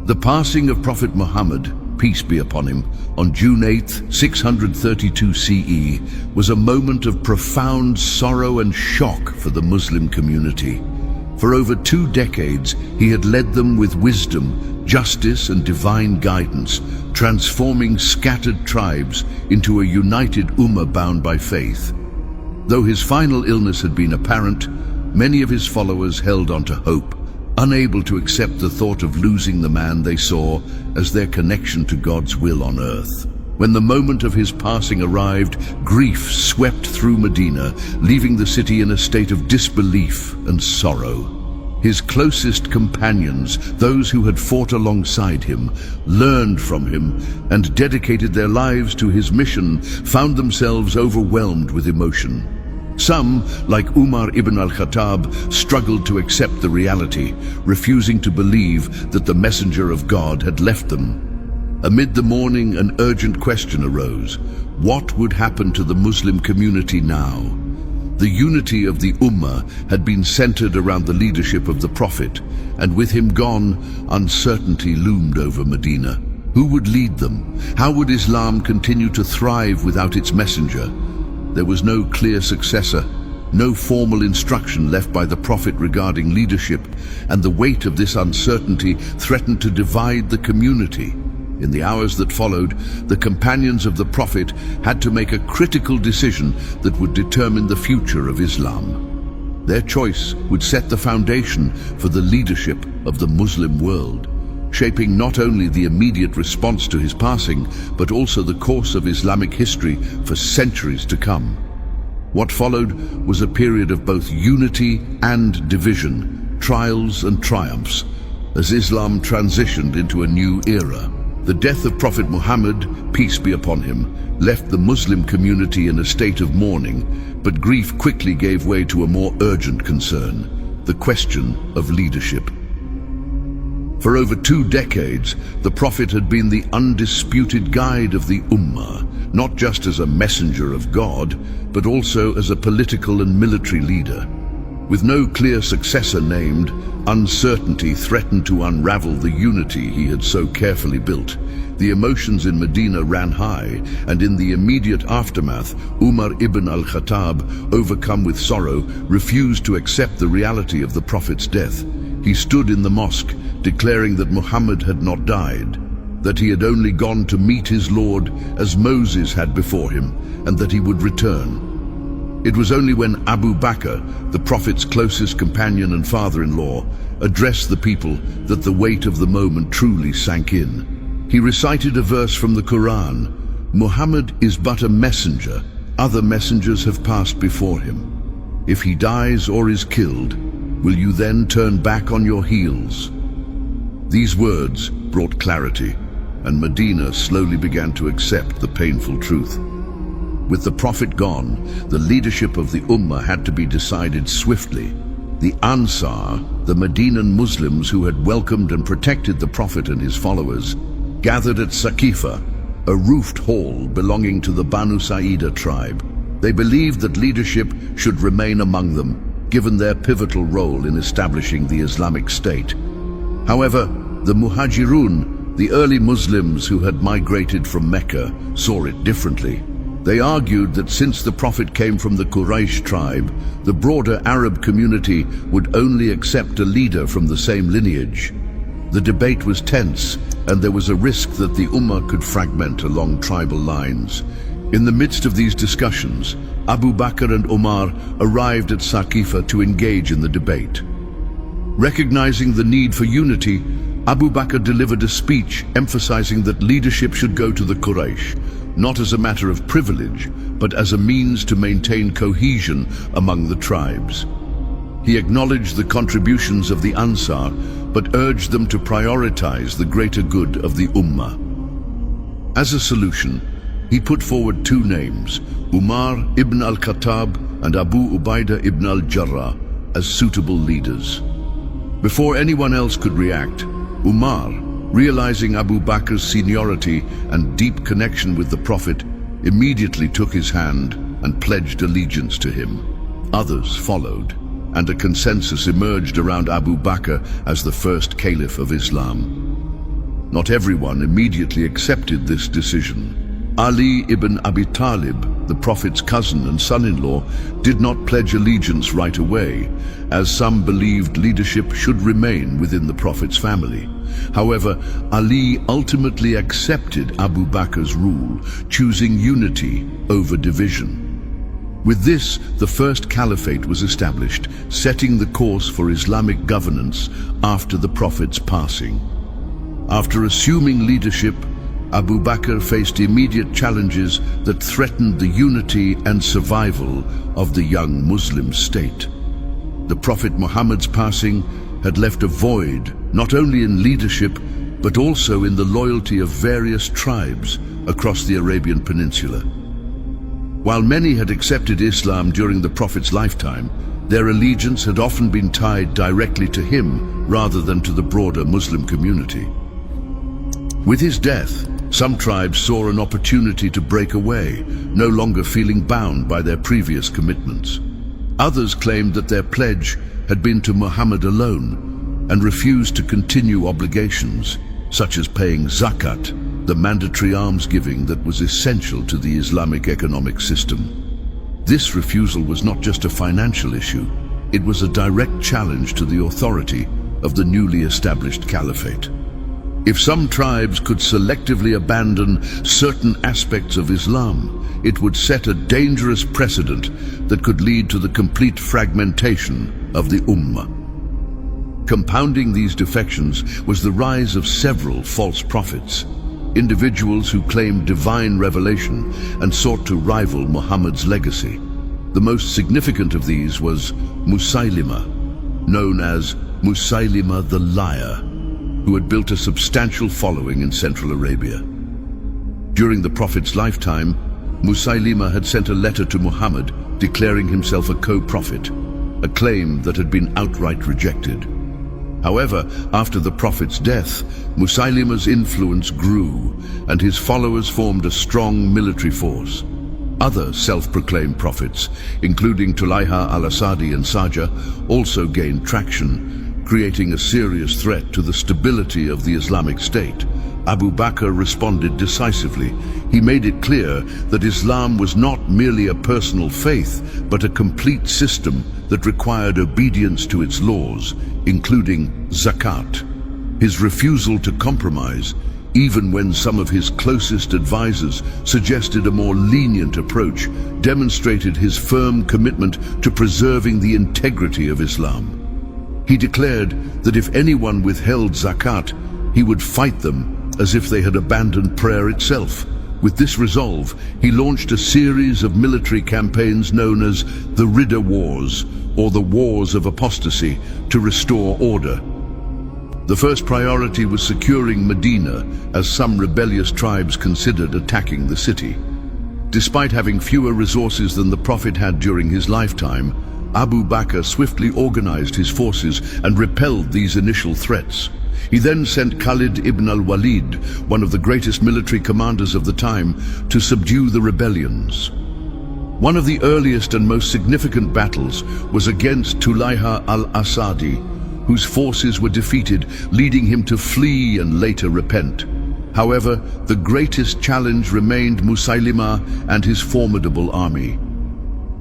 The passing of Prophet Muhammad, peace be upon him, on June 8, 632 CE, was a moment of profound sorrow and shock for the Muslim community. For over 2 decades, he had led them with wisdom, justice, and divine guidance, transforming scattered tribes into a united ummah bound by faith. Though his final illness had been apparent, many of his followers held on to hope, unable to accept the thought of losing the man they saw as their connection to God's will on earth. When the moment of his passing arrived, grief swept through Medina, leaving the city in a state of disbelief and sorrow. His closest companions, those who had fought alongside him, learned from him, and dedicated their lives to his mission, found themselves overwhelmed with emotion. Some, like Umar ibn al-Khattab, struggled to accept the reality, refusing to believe that the messenger of God had left them. Amid the mourning, an urgent question arose. What would happen to the Muslim community now? The unity of the Ummah had been centered around the leadership of the Prophet, and with him gone, uncertainty loomed over Medina. Who would lead them? How would Islam continue to thrive without its messenger? There was no clear successor, no formal instruction left by the Prophet regarding leadership, and the weight of this uncertainty threatened to divide the community. In the hours that followed, the companions of the Prophet had to make a critical decision that would determine the future of Islam. Their choice would set the foundation for the leadership of the Muslim world, shaping not only the immediate response to his passing, but also the course of Islamic history for centuries to come. What followed was a period of both unity and division, trials and triumphs, as Islam transitioned into a new era. The death of Prophet Muhammad, peace be upon him, left the Muslim community in a state of mourning, but grief quickly gave way to a more urgent concern, the question of leadership. For over 2 decades, the Prophet had been the undisputed guide of the Ummah, not just as a messenger of God, but also as a political and military leader. With no clear successor named, uncertainty threatened to unravel the unity he had so carefully built. The emotions in Medina ran high, and in the immediate aftermath, Umar ibn al-Khattab, overcome with sorrow, refused to accept the reality of the Prophet's death. He stood in the mosque, declaring that Muhammad had not died, that he had only gone to meet his Lord as Moses had before him, and that he would return. It was only when Abu Bakr, the Prophet's closest companion and father-in-law, addressed the people that the weight of the moment truly sank in. He recited a verse from the Quran, "Muhammad is but a messenger. Other messengers have passed before him. If he dies or is killed, will you then turn back on your heels?" These words brought clarity, and Medina slowly began to accept the painful truth. With the Prophet gone, the leadership of the Ummah had to be decided swiftly. The Ansar, the Medinan Muslims who had welcomed and protected the Prophet and his followers, gathered at Saqifa, a roofed hall belonging to the Banu Sa'idah tribe. They believed that leadership should remain among them, given their pivotal role in establishing the Islamic State. However, the Muhajirun, the early Muslims who had migrated from Mecca, saw it differently. They argued that since the Prophet came from the Quraysh tribe, the broader Arab community would only accept a leader from the same lineage. The debate was tense, and there was a risk that the Ummah could fragment along tribal lines. In the midst of these discussions, Abu Bakr and Umar arrived at Saqifa to engage in the debate. Recognizing the need for unity, Abu Bakr delivered a speech emphasizing that leadership should go to the Quraysh, not as a matter of privilege, but as a means to maintain cohesion among the tribes. He acknowledged the contributions of the Ansar, but urged them to prioritize the greater good of the Ummah. As a solution, he put forward 2 names, Umar ibn al-Khattab and Abu Ubaidah ibn al-Jarrah, as suitable leaders. Before anyone else could react, Umar, realizing Abu Bakr's seniority and deep connection with the Prophet, immediately took his hand and pledged allegiance to him. Others followed, and a consensus emerged around Abu Bakr as the first caliph of Islam. Not everyone immediately accepted this decision. Ali ibn Abi Talib, the Prophet's cousin and son-in-law, did not pledge allegiance right away, as some believed leadership should remain within the Prophet's family. However, Ali ultimately accepted Abu Bakr's rule, choosing unity over division. With this, the first caliphate was established, setting the course for Islamic governance after the Prophet's passing. After assuming leadership, Abu Bakr faced immediate challenges that threatened the unity and survival of the young Muslim state. The Prophet Muhammad's passing had left a void not only in leadership but also in the loyalty of various tribes across the Arabian Peninsula. While many had accepted Islam during the Prophet's lifetime, their allegiance had often been tied directly to him rather than to the broader Muslim community. With his death, some tribes saw an opportunity to break away, no longer feeling bound by their previous commitments. Others claimed that their pledge had been to Muhammad alone and refused to continue obligations, such as paying zakat, the mandatory almsgiving that was essential to the Islamic economic system. This refusal was not just a financial issue, it was a direct challenge to the authority of the newly established caliphate. If some tribes could selectively abandon certain aspects of Islam, it would set a dangerous precedent that could lead to the complete fragmentation of the Ummah. Compounding these defections was the rise of several false prophets, individuals who claimed divine revelation and sought to rival Muhammad's legacy. The most significant of these was Musaylima, known as Musaylima the Liar, who had built a substantial following in Central Arabia. During the Prophet's lifetime, Musaylima had sent a letter to Muhammad declaring himself a co-prophet, a claim that had been outright rejected. However, after the Prophet's death, Musaylima's influence grew and his followers formed a strong military force. Other self-proclaimed prophets, including Tulayha al-Asadi and Saja, also gained traction, creating a serious threat to the stability of the Islamic State. Abu Bakr responded decisively. He made it clear that Islam was not merely a personal faith, but a complete system that required obedience to its laws, including zakat. His refusal to compromise, even when some of his closest advisors suggested a more lenient approach, demonstrated his firm commitment to preserving the integrity of Islam. He declared that if anyone withheld zakat, he would fight them as if they had abandoned prayer itself. With this resolve, he launched a series of military campaigns known as the Ridda Wars, or the Wars of Apostasy, to restore order. The first priority was securing Medina, as some rebellious tribes considered attacking the city. Despite having fewer resources than the Prophet had during his lifetime, Abu Bakr swiftly organized his forces and repelled these initial threats. He then sent Khalid ibn al-Walid, one of the greatest military commanders of the time, to subdue the rebellions. One of the earliest and most significant battles was against Tulayha al-Asadi, whose forces were defeated, leading him to flee and later repent. However, the greatest challenge remained Musaylima and his formidable army.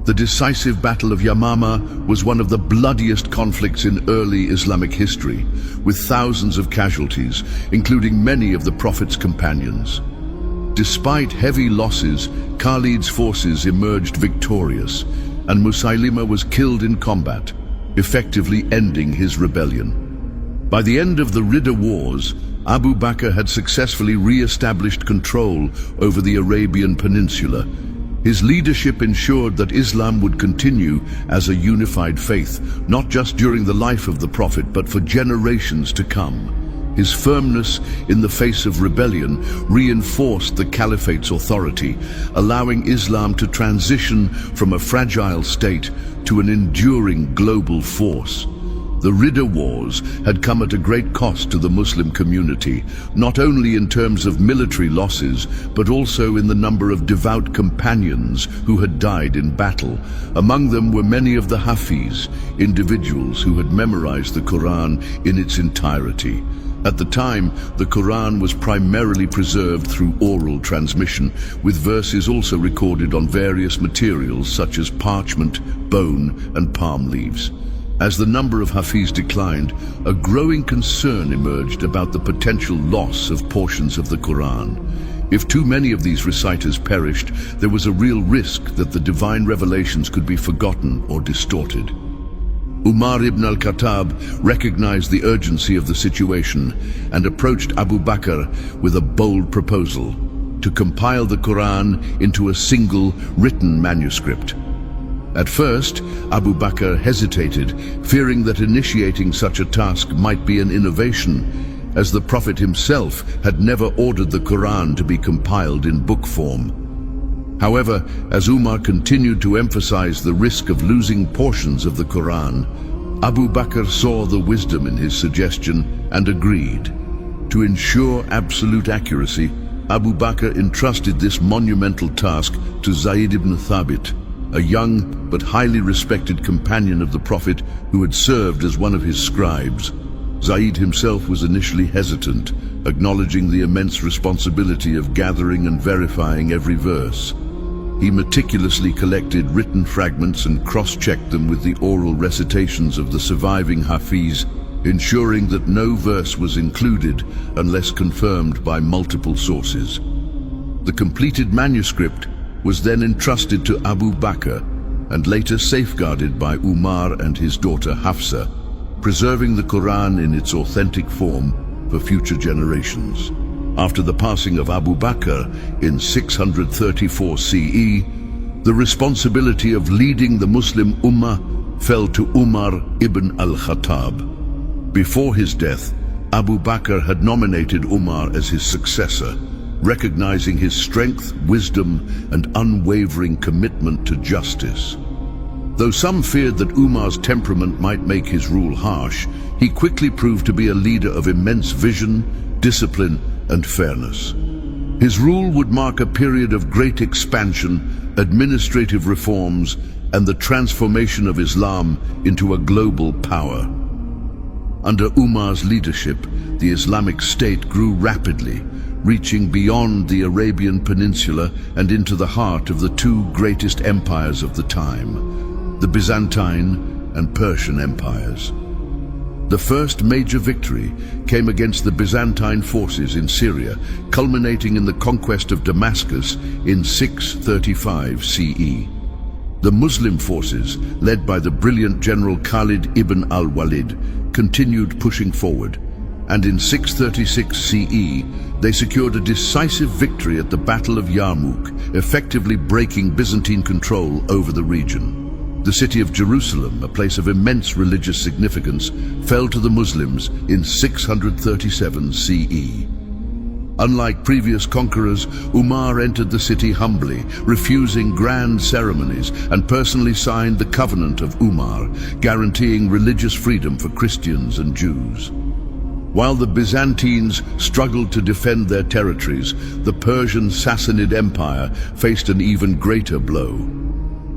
The decisive Battle of Yamama was one of the bloodiest conflicts in early Islamic history, with thousands of casualties, including many of the Prophet's companions. Despite heavy losses, Khalid's forces emerged victorious, and Musaylima was killed in combat, effectively ending his rebellion. By the end of the Ridda Wars, Abu Bakr had successfully re-established control over the Arabian Peninsula. His leadership ensured that Islam would continue as a unified faith, not just during the life of the Prophet, but for generations to come. His firmness in the face of rebellion reinforced the caliphate's authority, allowing Islam to transition from a fragile state to an enduring global force. The Ridda Wars had come at a great cost to the Muslim community, not only in terms of military losses, but also in the number of devout companions who had died in battle. Among them were many of the Hafiz, individuals who had memorized the Quran in its entirety. At the time, the Quran was primarily preserved through oral transmission, with verses also recorded on various materials such as parchment, bone, and palm leaves. As the number of Hafiz declined, a growing concern emerged about the potential loss of portions of the Quran. If too many of these reciters perished, there was a real risk that the divine revelations could be forgotten or distorted. Umar ibn al-Khattab recognized the urgency of the situation and approached Abu Bakr with a bold proposal to compile the Quran into a single written manuscript. At first, Abu Bakr hesitated, fearing that initiating such a task might be an innovation, as the Prophet himself had never ordered the Quran to be compiled in book form. However, as Umar continued to emphasize the risk of losing portions of the Quran, Abu Bakr saw the wisdom in his suggestion and agreed. To ensure absolute accuracy, Abu Bakr entrusted this monumental task to Zayd ibn Thabit, a young but highly respected companion of the Prophet who had served as one of his scribes. Zayd himself was initially hesitant, acknowledging the immense responsibility of gathering and verifying every verse. He meticulously collected written fragments and cross-checked them with the oral recitations of the surviving Hafiz, ensuring that no verse was included unless confirmed by multiple sources. The completed manuscript was then entrusted to Abu Bakr and later safeguarded by Umar and his daughter Hafsa, preserving the Quran in its authentic form for future generations. After the passing of Abu Bakr in 634 CE, the responsibility of leading the Muslim Ummah fell to Umar ibn al-Khattab. Before his death, Abu Bakr had nominated Umar as his successor, recognizing his strength, wisdom, and unwavering commitment to justice. Though some feared that Umar's temperament might make his rule harsh, he quickly proved to be a leader of immense vision, discipline, and fairness. His rule would mark a period of great expansion, administrative reforms, and the transformation of Islam into a global power. Under Umar's leadership, the Islamic State grew rapidly, reaching beyond the Arabian Peninsula and into the heart of the two greatest empires of the time, the Byzantine and Persian empires. The first major victory came against the Byzantine forces in Syria, culminating in the conquest of Damascus in 635 CE. The Muslim forces, led by the brilliant general Khalid ibn al-Walid, continued pushing forward, and in 636 CE, they secured a decisive victory at the Battle of Yarmouk, effectively breaking Byzantine control over the region. The city of Jerusalem, a place of immense religious significance, fell to the Muslims in 637 CE. Unlike previous conquerors, Umar entered the city humbly, refusing grand ceremonies, and personally signed the Covenant of Umar, guaranteeing religious freedom for Christians and Jews. While the Byzantines struggled to defend their territories, the Persian Sassanid Empire faced an even greater blow.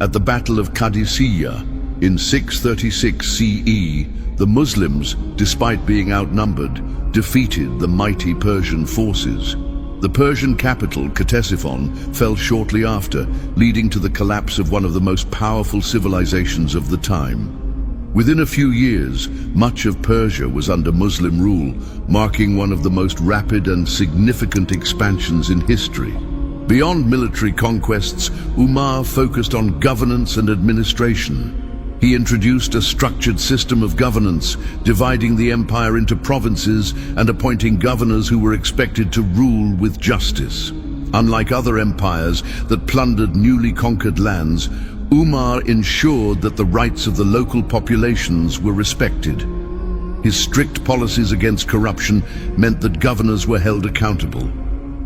At the Battle of Qadisiyah in 636 CE, the Muslims, despite being outnumbered, defeated the mighty Persian forces. The Persian capital, Ctesiphon, fell shortly after, leading to the collapse of one of the most powerful civilizations of the time. Within a few years, much of Persia was under Muslim rule, marking one of the most rapid and significant expansions in history. Beyond military conquests, Umar focused on governance and administration. He introduced a structured system of governance, dividing the empire into provinces and appointing governors who were expected to rule with justice. Unlike other empires that plundered newly conquered lands, Umar ensured that the rights of the local populations were respected. His strict policies against corruption meant that governors were held accountable,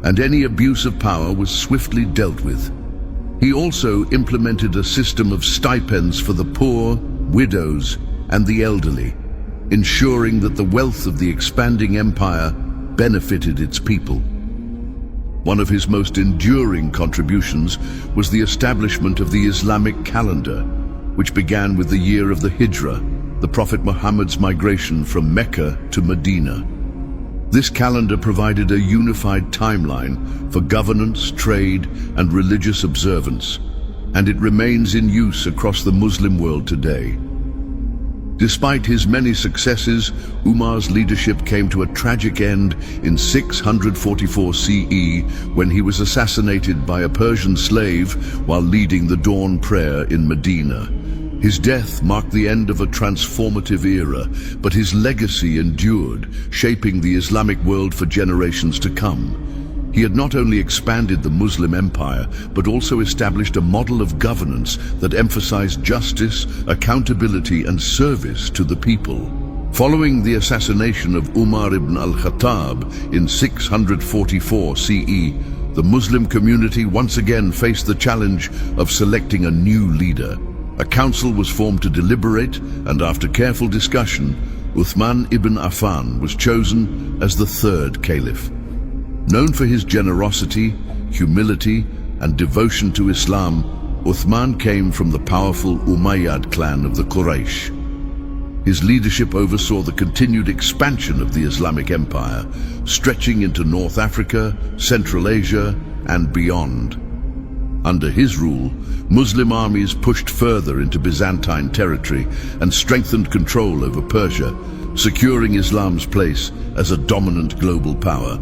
and any abuse of power was swiftly dealt with. He also implemented a system of stipends for the poor, widows, and the elderly, ensuring that the wealth of the expanding empire benefited its people. One of his most enduring contributions was the establishment of the Islamic calendar, which began with the year of the Hijrah, the Prophet Muhammad's migration from Mecca to Medina. This calendar provided a unified timeline for governance, trade, and religious observance, and it remains in use across the Muslim world today. Despite his many successes, Umar's leadership came to a tragic end in 644 CE when he was assassinated by a Persian slave while leading the dawn prayer in Medina. His death marked the end of a transformative era, but his legacy endured, shaping the Islamic world for generations to come. He had not only expanded the Muslim empire, but also established a model of governance that emphasized justice, accountability, and service to the people. Following the assassination of Umar ibn al-Khattab in 644 CE, the Muslim community once again faced the challenge of selecting a new leader. A council was formed to deliberate, and after careful discussion, Uthman ibn Affan was chosen as the third caliph. Known for his generosity, humility, and devotion to Islam, Uthman came from the powerful Umayyad clan of the Quraysh. His leadership oversaw the continued expansion of the Islamic Empire, stretching into North Africa, Central Asia, and beyond. Under his rule, Muslim armies pushed further into Byzantine territory and strengthened control over Persia, securing Islam's place as a dominant global power.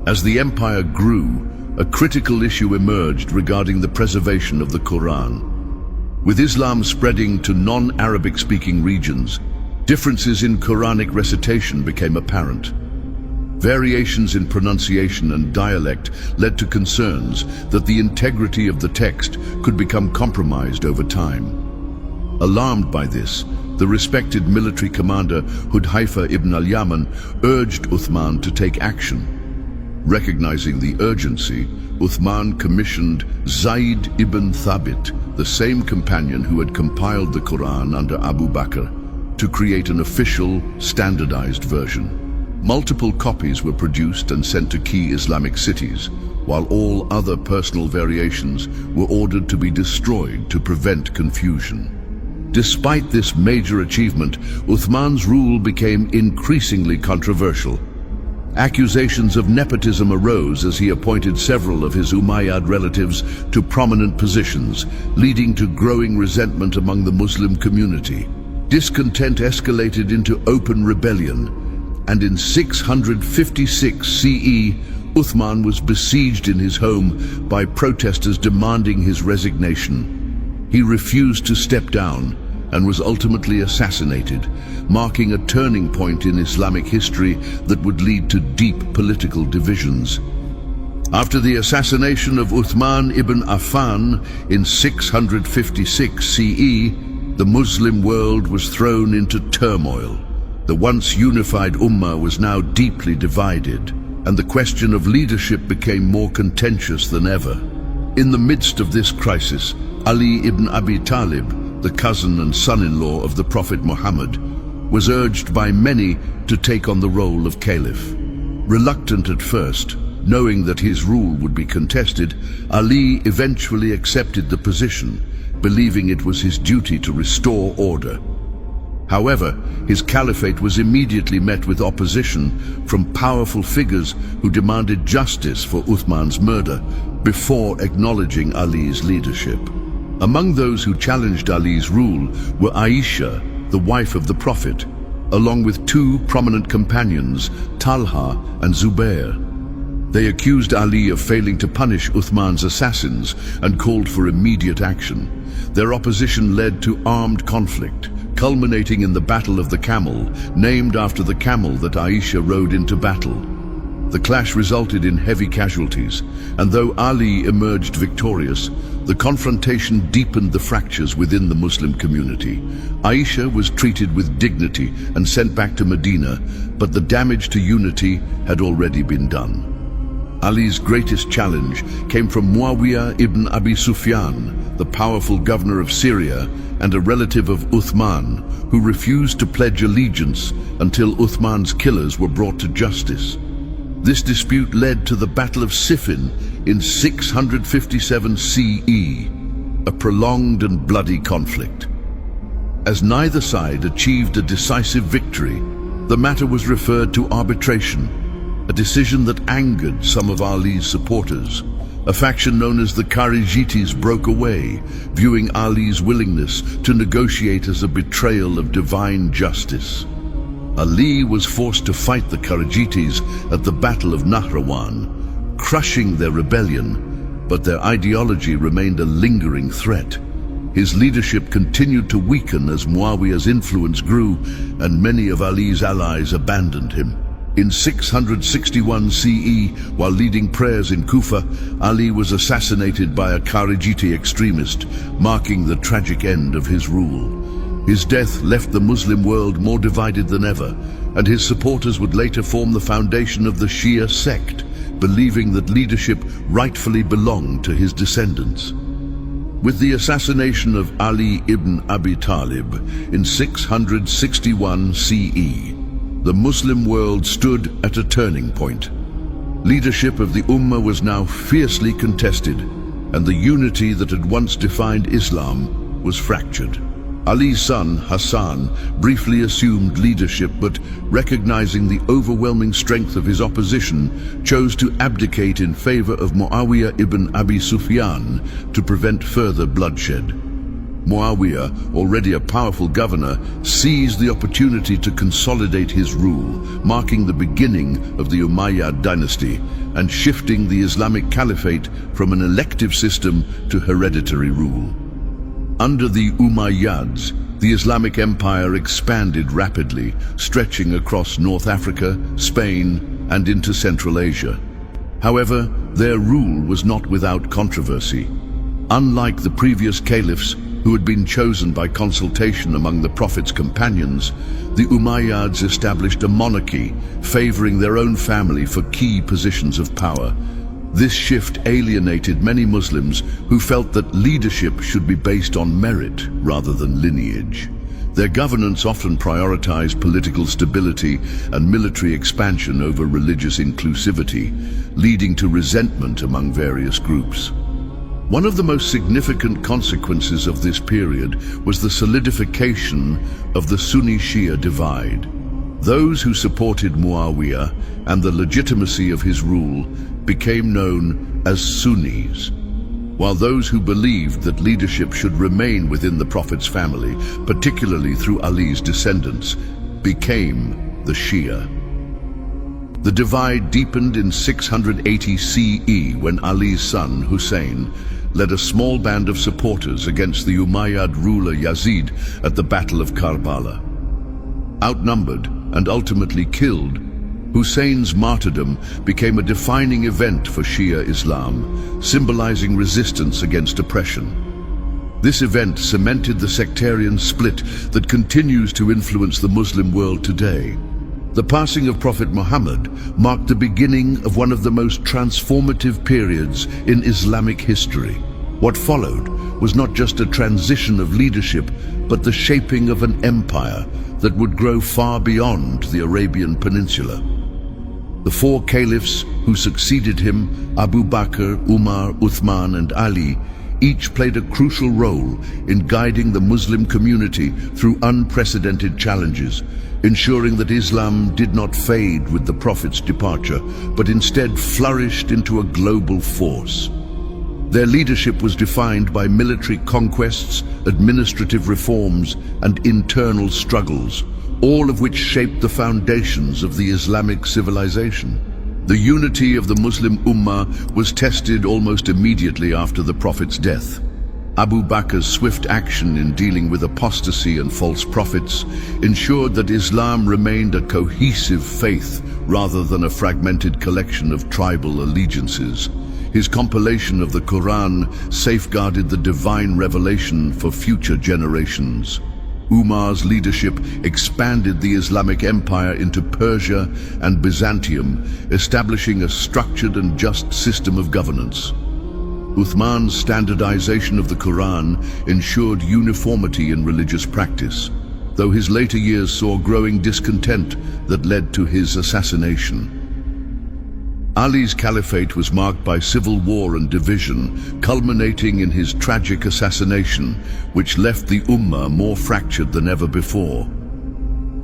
As the empire grew, a critical issue emerged regarding the preservation of the Quran. With Islam spreading to non-Arabic speaking regions, differences in Quranic recitation became apparent. Variations in pronunciation and dialect led to concerns that the integrity of the text could become compromised over time. Alarmed by this, the respected military commander Hudhaifa ibn al-Yaman urged Uthman to take action. Recognizing the urgency, Uthman commissioned Zayd ibn Thabit, the same companion who had compiled the Quran under Abu Bakr, to create an official, standardized version. Multiple copies were produced and sent to key Islamic cities, while all other personal variations were ordered to be destroyed to prevent confusion. Despite this major achievement, Uthman's rule became increasingly controversial. Accusations of nepotism arose as he appointed several of his Umayyad relatives to prominent positions, leading to growing resentment among the Muslim community. Discontent escalated into open rebellion, and in 656 CE, Uthman was besieged in his home by protesters demanding his resignation. He refused to step down and was ultimately assassinated, marking a turning point in Islamic history that would lead to deep political divisions. After the assassination of Uthman ibn Affan in 656 CE, the Muslim world was thrown into turmoil. The once unified Ummah was now deeply divided, and the question of leadership became more contentious than ever. In the midst of this crisis, Ali ibn Abi Talib, the cousin and son-in-law of the Prophet Muhammad, was urged by many to take on the role of caliph. Reluctant at first, knowing that his rule would be contested, Ali eventually accepted the position, believing it was his duty to restore order. However, his caliphate was immediately met with opposition from powerful figures who demanded justice for Uthman's murder before acknowledging Ali's leadership. Among those who challenged Ali's rule were Aisha, the wife of the Prophet, along with two prominent companions, Talha and Zubair. They accused Ali of failing to punish Uthman's assassins and called for immediate action. Their opposition led to armed conflict, culminating in the Battle of the Camel, named after the camel that Aisha rode into battle. The clash resulted in heavy casualties, and though Ali emerged victorious, the confrontation deepened the fractures within the Muslim community. Aisha was treated with dignity and sent back to Medina, but the damage to unity had already been done. Ali's greatest challenge came from Muawiyah ibn Abi Sufyan, the powerful governor of Syria and a relative of Uthman, who refused to pledge allegiance until Uthman's killers were brought to justice. This dispute led to the Battle of Siffin in 657 CE, a prolonged and bloody conflict. As neither side achieved a decisive victory, the matter was referred to arbitration. a decision that angered some of Ali's supporters. A faction known as the Kharijites broke away, viewing Ali's willingness to negotiate as a betrayal of divine justice. Ali was forced to fight the Kharijites at the Battle of Nahrawan, crushing their rebellion, but their ideology remained a lingering threat. His leadership continued to weaken as Muawiyah's influence grew, and many of Ali's allies abandoned him. In 661 CE, while leading prayers in Kufa, Ali was assassinated by a Kharijite extremist, marking the tragic end of his rule. His death left the Muslim world more divided than ever, and his supporters would later form the foundation of the Shia sect, believing that leadership rightfully belonged to his descendants. With the assassination of Ali ibn Abi Talib in 661 CE, the Muslim world stood at a turning point. Leadership of the Ummah was now fiercely contested, and the unity that had once defined Islam was fractured. Ali's son, Hassan, briefly assumed leadership, but recognizing the overwhelming strength of his opposition, chose to abdicate in favor of Muawiyah ibn Abi Sufyan to prevent further bloodshed. Muawiyah, already a powerful governor, seized the opportunity to consolidate his rule, marking the beginning of the Umayyad dynasty and shifting the Islamic Caliphate from an elective system to hereditary rule. Under the Umayyads, the Islamic Empire expanded rapidly, stretching across North Africa, Spain, and into Central Asia. However, their rule was not without controversy. Unlike the previous caliphs, who had been chosen by consultation among the Prophet's companions, the Umayyads established a monarchy, favoring their own family for key positions of power. This shift alienated many Muslims who felt that leadership should be based on merit rather than lineage. Their governance often prioritized political stability and military expansion over religious inclusivity, leading to resentment among various groups. One of the most significant consequences of this period was the solidification of the Sunni-Shia divide. Those who supported Muawiyah and the legitimacy of his rule became known as Sunnis, while those who believed that leadership should remain within the Prophet's family, particularly through Ali's descendants, became the Shia. The divide deepened in 680 CE when Ali's son, Hussein, led a small band of supporters against the Umayyad ruler Yazid at the Battle of Karbala. Outnumbered and ultimately killed, Hussein's martyrdom became a defining event for Shia Islam, symbolizing resistance against oppression. This event cemented the sectarian split that continues to influence the Muslim world today. The passing of Prophet Muhammad marked the beginning of one of the most transformative periods in Islamic history. What followed was not just a transition of leadership, but the shaping of an empire that would grow far beyond the Arabian Peninsula. The four caliphs who succeeded him, Abu Bakr, Umar, Uthman, and Ali, each played a crucial role in guiding the Muslim community through unprecedented challenges, ensuring that Islam did not fade with the Prophet's departure, but instead flourished into a global force. Their leadership was defined by military conquests, administrative reforms, and internal struggles, all of which shaped the foundations of the Islamic civilization. The unity of the Muslim Ummah was tested almost immediately after the Prophet's death. Abu Bakr's swift action in dealing with apostasy and false prophets ensured that Islam remained a cohesive faith rather than a fragmented collection of tribal allegiances. His compilation of the Quran safeguarded the divine revelation for future generations. Umar's leadership expanded the Islamic Empire into Persia and Byzantium, establishing a structured and just system of governance. Uthman's standardization of the Quran ensured uniformity in religious practice, though his later years saw growing discontent that led to his assassination. Ali's caliphate was marked by civil war and division, culminating in his tragic assassination, which left the Ummah more fractured than ever before.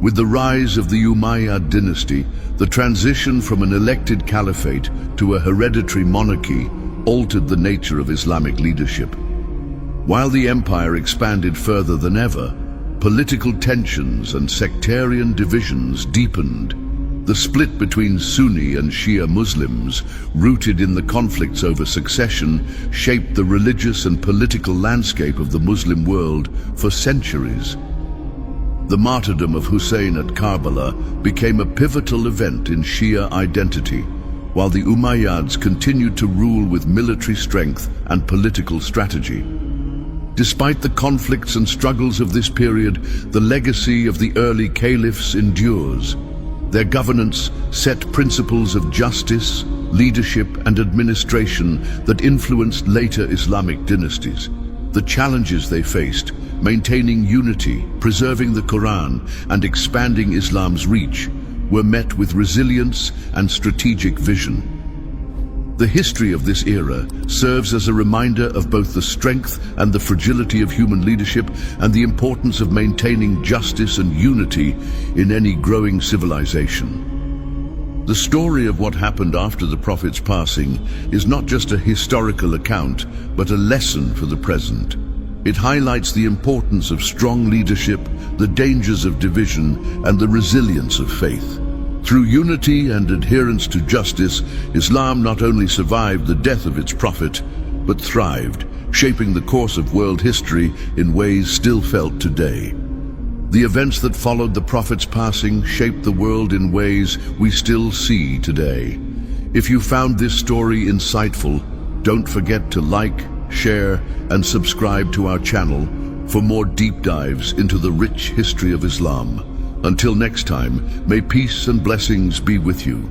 With the rise of the Umayyad dynasty, the transition from an elected caliphate to a hereditary monarchy altered the nature of Islamic leadership. While the empire expanded further than ever, political tensions and sectarian divisions deepened. The split between Sunni and Shia Muslims, rooted in the conflicts over succession, shaped the religious and political landscape of the Muslim world for centuries. The martyrdom of Hussein at Karbala became a pivotal event in Shia identity, while the Umayyads continued to rule with military strength and political strategy. Despite the conflicts and struggles of this period, the legacy of the early caliphs endures. Their governance set principles of justice, leadership, and administration that influenced later Islamic dynasties. The challenges they faced, maintaining unity, preserving the Quran, and expanding Islam's reach, were met with resilience and strategic vision. The history of this era serves as a reminder of both the strength and the fragility of human leadership and the importance of maintaining justice and unity in any growing civilization. The story of what happened after the Prophet's passing is not just a historical account, but a lesson for the present. It highlights the importance of strong leadership, the dangers of division, and the resilience of faith. Through unity and adherence to justice, Islam not only survived the death of its prophet, but thrived, shaping the course of world history in ways still felt today. The events that followed the Prophet's passing shaped the world in ways we still see today. If you found this story insightful, don't forget to like, share, and subscribe to our channel for more deep dives into the rich history of Islam. Until next time, may peace and blessings be with you.